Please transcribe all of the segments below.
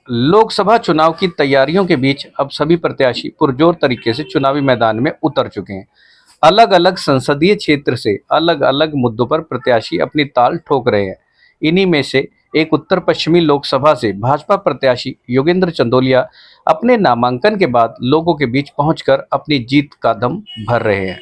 लोकसभा चुनाव की तैयारियों के बीच अब सभी प्रत्याशी पुरजोर तरीके से चुनावी मैदान में उतर चुके हैं। अलग अलग संसदीय क्षेत्र से अलग अलग मुद्दों पर प्रत्याशी अपनी ताल ठोक रहे हैं। इन्हीं में से एक उत्तर पश्चिमी लोकसभा से भाजपा प्रत्याशी योगेंद्र चंदोलिया अपने नामांकन के बाद लोगों के बीच पहुंचकर अपनी जीत का दम भर रहे हैं।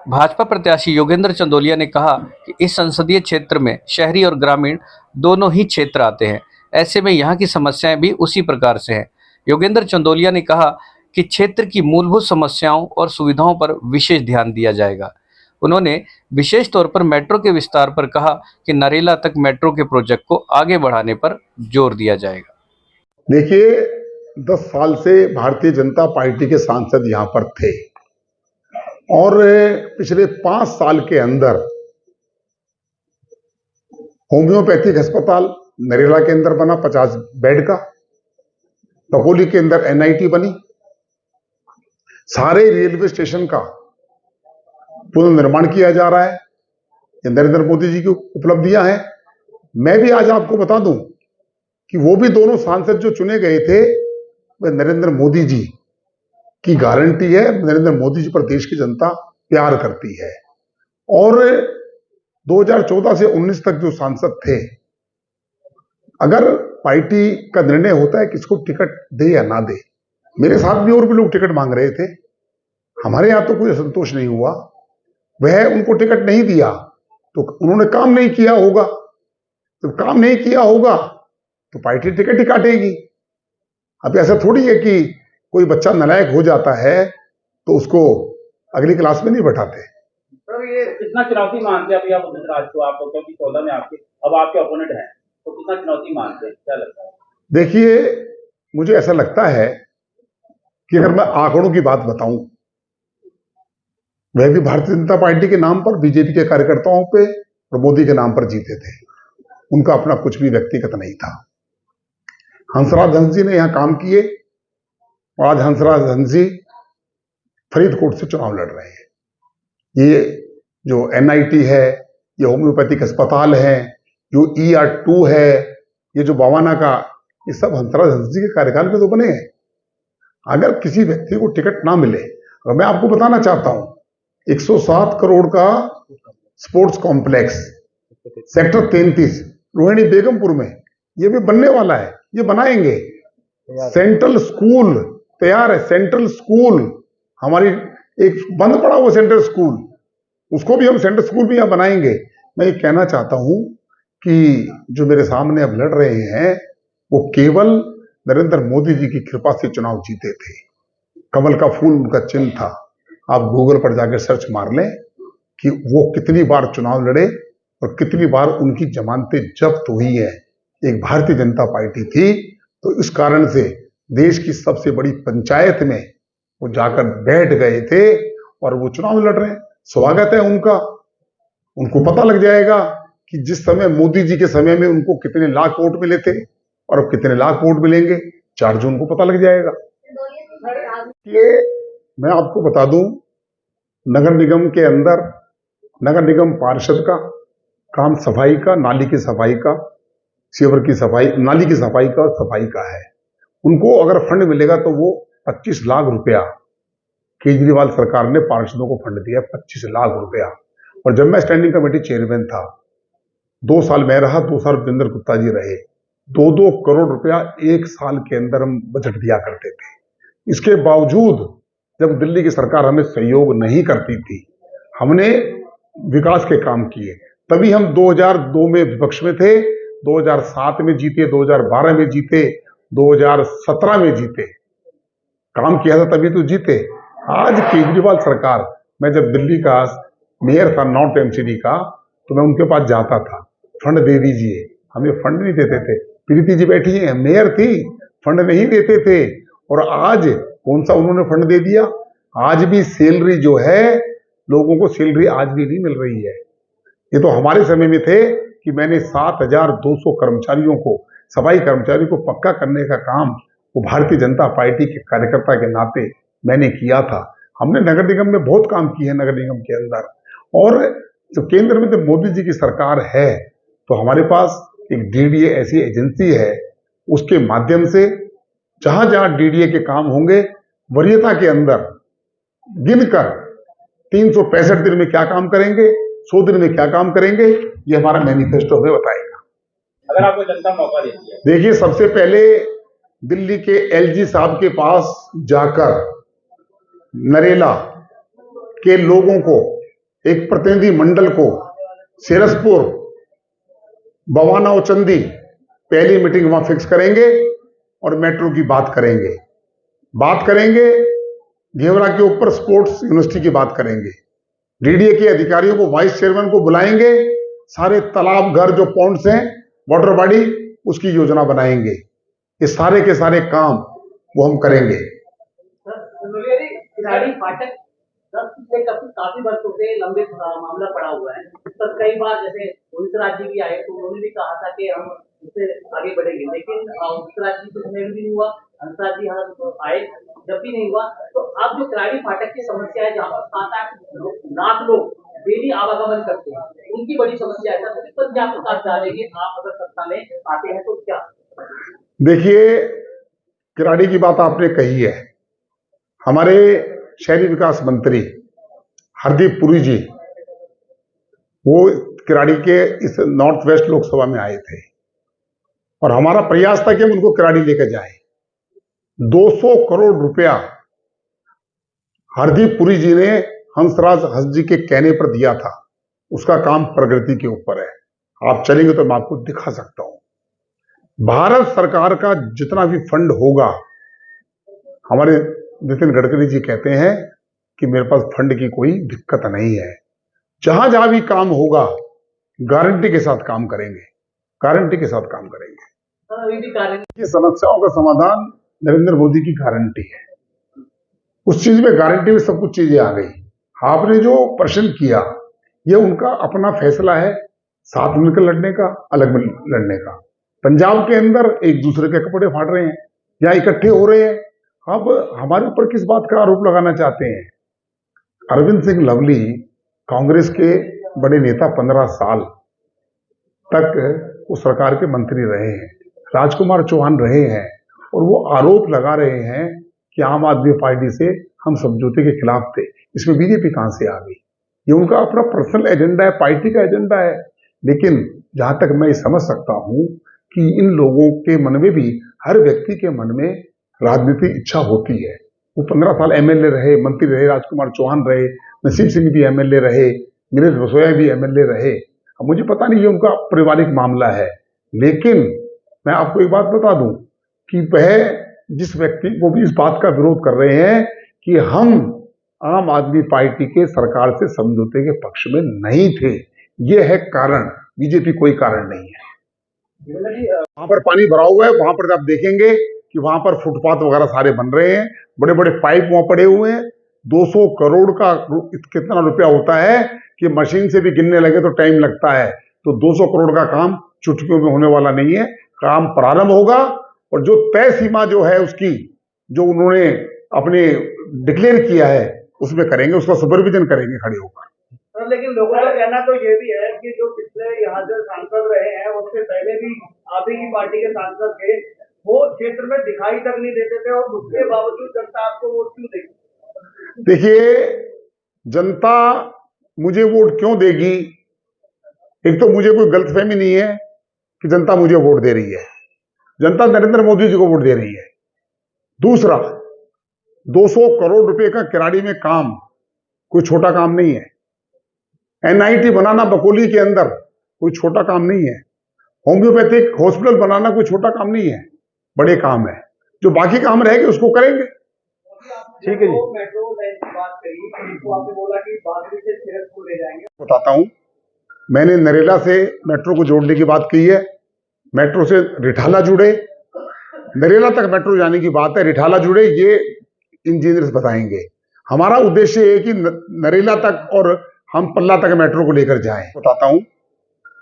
भाजपा प्रत्याशी योगेंद्र चंदोलिया ने कहा कि इस संसदीय क्षेत्र में शहरी और ग्रामीण दोनों ही क्षेत्र आते हैं। ऐसे में यहाँ की समस्याएं भी उसी प्रकार से हैं। योगेंद्र चंदोलिया ने कहा कि क्षेत्र की मूलभूत समस्याओं और सुविधाओं पर विशेष ध्यान दिया जाएगा। उन्होंने विशेष तौर पर मेट्रो के विस्तार पर कहा कि नरेला तक मेट्रो के प्रोजेक्ट को आगे बढ़ाने पर जोर दिया जाएगा। देखिए, 10 साल से भारतीय जनता पार्टी के सांसद यहाँ पर थे और पिछले 5 साल के अंदर होम्योपैथिक अस्पताल नरेला के अंदर बना 50 बेड का, तकोली के अंदर एनआईटी बनी, सारे रेलवे स्टेशन का पुनर्निर्माण किया जा रहा है। ये नरेंद्र मोदी जी की उपलब्धियां हैं। मैं भी आज आपको बता दूं कि वो भी दोनों सांसद जो चुने गए थे वह नरेंद्र मोदी जी की गारंटी है। नरेंद्र मोदी जी पर देश की जनता प्यार करती है और 2014 से 19 तक जो सांसद थे, अगर पार्टी का निर्णय होता है किसको टिकट दे या ना दे, मेरे साथ भी और भी लोग टिकट मांग रहे थे, हमारे यहां तो कोई असंतोष नहीं हुआ। वह उनको टिकट नहीं दिया तो उन्होंने काम नहीं किया होगा। जब काम नहीं किया होगा तो पार्टी टिकट ही काटेगी। अब ऐसा थोड़ी है कि कोई बच्चा नालायक हो जाता है तो उसको अगली क्लास में नहीं बैठाते। सर, ये कितना चुनौती मानते हैं अभी आप उदित राज को? आप क्योंकि 14 में आपके अब आपके ओपोनेंट हैं, तो कितना चुनौती मानते हैं, क्या लगता है? देखिए, मुझे ऐसा लगता है कि अगर मैं आंकड़ों की बात बताऊं, वह भी भारतीय जनता पार्टी के नाम पर, बीजेपी के कार्यकर्ताओं पे और मोदी के नाम पर जीते थे। उनका अपना कुछ भी व्यक्तिगत नहीं था। हंसराज हंसी ने यहां काम किए और आज हंसराज हंसी फरीदकोट से चुनाव लड़ रहे हैं। ये जो एनआईटी है, ये होम्योपैथिक अस्पताल है, जो ER2 है, ये जो बवाना का, ये सब हंसराज हंसी के कार्यकाल में तो बने हैं। अगर किसी व्यक्ति को टिकट ना मिले, और मैं आपको बताना चाहता हूं, 107 करोड़ का sports complex sector 33 Rohini Begampur में ये भी बनने वाला है, ये बनाएंगे। सेंट्रल स्कूल तैयार है, सेंट्रल स्कूल हमारी एक बंद पड़ा हुआ सेंट्रल स्कूल, उसको भी हम सेंट्रल स्कूल भी यहां बनाएंगे। मैं ये कहना चाहता हूं कि जो मेरे सामने अब लड़ रहे हैं वो केवल नरेंद्र मोदी जी की कृपा से चुनाव जीते थे। कमल का फूल उनका चिन्ह था। आप गूगल पर जाकर सर्च मार लें कि वो कितनी बार चुनाव लड़े और कितनी बार उनकी जमानतें जब्त हुई है। एक भारतीय जनता पार्टी थी, तो इस कारण से देश की सबसे बड़ी पंचायत में वो जाकर बैठ गए थे और वो चुनाव लड़ रहे हैं। स्वागत है उनका। उनको पता लग जाएगा कि जिस समय मोदी जी के समय में उनको कितने लाख वोट मिले थे और अब कितने लाख वोट मिलेंगे, 4 जून को पता लग जाएगा। ये मैं आपको बता दूं, नगर निगम के अंदर नगर निगम पार्षद का काम सफाई का, नाली की सफाई का, सीवर की सफाई, नाली की सफाई का और सफाई का है। उनको अगर फंड मिलेगा तो वो 25 लाख रुपया केजरीवाल सरकार ने पार्षदों को फंड दिया, 25 लाख रुपया। और जब मैं स्टैंडिंग कमेटी चेयरमैन था, 2 साल मैं रहा, 2 साल भूपेंद्र गुप्ता जी रहे, 2-2 करोड़ रुपया एक साल के अंदर हम बजट दिया करते थे। इसके बावजूद जब दिल्ली की सरकार हमें सहयोग नहीं करती थी, हमने विकास के काम किए। तभी हम 2002 में विपक्ष में थे, 2007 में जीते, 2012 में जीते, 2017 में जीते। काम किया था तभी तो जीते। आज केजरीवाल सरकार, मैं जब दिल्ली का मेयर था, नॉर्थ एमसीडी का, तो मैं उनके पास जाता था, फंड दे दीजिए। हमें फंड नहीं देते थे। प्रीति जी बैठी है, मेयर थी, फंड नहीं देते थे। और आज कौन सा उन्होंने फंड दे दिया? आज भी सैलरी जो है, लोगों को सैलरी आज भी नहीं मिल रही है। ये तो हमारे समय में थे कि मैंने 7,200 कर्मचारियों को, सफाई कर्मचारियों को पक्का करने का काम वो भारतीय जनता पार्टी के कार्यकर्ता के नाते मैंने किया था। हमने नगर निगम में बहुत काम किए हैं, नगर निगम के अंदर। और जो केंद्र में जब मोदी जी की सरकार है तो हमारे पास एक DDA ऐसी एजेंसी है उसके माध्यम से जहां जहां डीडीए के काम होंगे वरीयता के अंदर गिनकर 365 दिन में क्या काम करेंगे, 100 दिन में क्या काम करेंगे, ये हमारा मैनिफेस्टो हमें बताएगा। अगर आपको जनता मौका देती है, देखिए, सबसे पहले दिल्ली के एलजी साहब के पास जाकर नरेला के लोगों को, एक प्रतिनिधि मंडल को सिरसपुर, बवाना और चंदी पहली मीटिंग वहां फिक्स करेंगे और मेट्रो की बात करेंगे, घेवरा के ऊपर स्पोर्ट्स यूनिवर्सिटी की बात करेंगे, डीडीए के अधिकारियों को, वाइस चेयरमैन को बुलाएंगे, सारे तालाब, घर जो पॉन्ड्स हैं, वाटर बॉडी, उसकी योजना बनाएंगे। ये सारे के सारे काम वो हम करेंगे। खिलाड़ी फाटक 10 से काफी वर्षों से लंबे मामला पड़ा हुआ है। इस पर कई बार जैसे हंसराज जी भी आए तो उन्होंने भी कहा था कि हम इससे आगे बढ़ेंगे, लेकिन हंसराज जी तो भी नहीं हुआ, हंसराज जी आए जब भी नहीं हुआ, तो अब जो खिलाड़ी फाटक की समस्या है जहाँ पर 7-8 लाख लोग डेली आवागमन करते हैं, उनकी बड़ी समस्या है, तो इस पर क्या प्रकाश डालेंगे आप अगर सत्ता में आते हैं तो? क्या देखिए, किराड़ी की बात आपने कही है। हमारे शहरी विकास मंत्री हरदीप पुरी जी, वो किराड़ी के इस नॉर्थ वेस्ट लोकसभा में आए थे और हमारा प्रयास था कि हम उनको किराड़ी लेकर जाएं। 200 करोड़ रुपया हरदीप पुरी जी ने हंसराज हंस जी के कहने पर दिया था। उसका काम प्रगति के ऊपर है। आप चलेंगे तो मैं आपको दिखा सकता हूं। भारत सरकार का जितना भी फंड होगा, हमारे नितिन गडकरी जी कहते हैं कि मेरे पास फंड की कोई दिक्कत नहीं है। जहां जहां भी काम होगा गारंटी के साथ काम करेंगे, गारंटी के साथ काम करेंगे। ये समस्याओं का समाधान नरेंद्र मोदी की गारंटी है। उस चीज में गारंटी में सब कुछ चीजें आ गई। आपने जो प्रश्न किया, ये उनका अपना फैसला है, साथ मिलकर लड़ने का, अलग मिलकर लड़ने का। पंजाब के अंदर एक दूसरे के कपड़े फाड़ रहे हैं या इकट्ठे हो रहे हैं। अब हमारे ऊपर किस बात का आरोप लगाना चाहते हैं? अरविंद सिंह लवली कांग्रेस के बड़े नेता 15 साल तक उस सरकार के मंत्री रहे हैं, राजकुमार चौहान रहे हैं, और वो आरोप लगा रहे हैं कि आम आदमी पार्टी से हम समझौते के खिलाफ थे। इसमें बीजेपी कहां से आ गई? ये उनका अपना पर्सनल एजेंडा है, पार्टी का एजेंडा है। लेकिन जहां तक मैं समझ सकता हूं कि इन लोगों के मन में भी, हर व्यक्ति के मन में राजनीतिक इच्छा होती है। वो 15 साल एमएलए रहे, मंत्री रहे, राजकुमार चौहान रहे, नसीब सिंह भी एमएलए रहे, नीरज बसोया भी एमएलए रहे। अब मुझे पता नहीं ये उनका पारिवारिक मामला है, लेकिन मैं आपको एक बात बता दूं कि वह जिस व्यक्ति को भी इस बात का विरोध कर रहे हैं कि हम आम आदमी पार्टी के सरकार से समझौते के पक्ष में नहीं थे, ये है कारण। बीजेपी कोई कारण नहीं है। वहां पर पानी भरा हुआ है, वहां पर आप देखेंगे कि वहां पर फुटपाथ वगैरह सारे बन रहे हैं, बड़े बड़े पाइप वहां पड़े हुए हैं। 200 करोड़ का कितना रुपया होता है कि मशीन से भी गिनने लगे तो टाइम लगता है। तो 200 करोड़ का काम चुटकियों में होने वाला नहीं है। काम प्रारंभ होगा और जो तय सीमा जो है उसकी, जो उन्होंने अपने डिक्लेयर किया है, उसमें करेंगे, उसका सुपरविजन करेंगे खड़े होकर। लेकिन लोगों का कहना तो ये भी है कि जो पिछले यहाँ से सांसद रहे हैं, उससे पहले भी आप ही की पार्टी के सांसद थे, वो क्षेत्र में दिखाई तक नहीं देते थे, और उसके बावजूद जनता आपको वोट क्यों देगी? देखिए, जनता मुझे वोट क्यों देगी? एक तो मुझे कोई गलतफहमी नहीं है कि जनता मुझे वोट दे रही है। जनता नरेंद्र मोदी जी को वोट दे रही है। दूसरा, 200 करोड़ रुपए का किराड़ी में काम कोई छोटा काम नहीं है। एनआईटी बनाना बकोली के अंदर कोई छोटा काम नहीं है। होम्योपैथिक हॉस्पिटल बनाना कोई छोटा काम नहीं है, बड़े काम है। जो बाकी काम रहेंगे उसको करेंगे। ठीक है जी। मेट्रो लाइन की बात करी तो आपने बोला कि बादली से सिरसपुर ले जाएंगे। बताता हूं, मैंने नरेला से मेट्रो को जोड़ने की बात की है। मेट्रो से रिठाला जुड़े, नरेला तक मेट्रो जाने की बात है, रिठाला जुड़े, ये इंजीनियर्स बताएंगे। हमारा उद्देश्य है कि नरेला तक और हम पल्ला तक मेट्रो को लेकर जाएं। बताता हूं,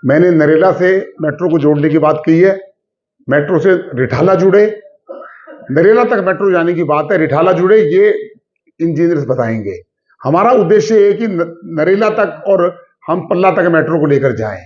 मैंने नरेला से मेट्रो को जोड़ने की बात की है। मेट्रो से रिठाला जुड़े, नरेला तक मेट्रो जाने की बात है, रिठाला जुड़े, ये इंजीनियर्स बताएंगे। हमारा उद्देश्य है कि नरेला तक और हम पल्ला तक मेट्रो को लेकर जाएं।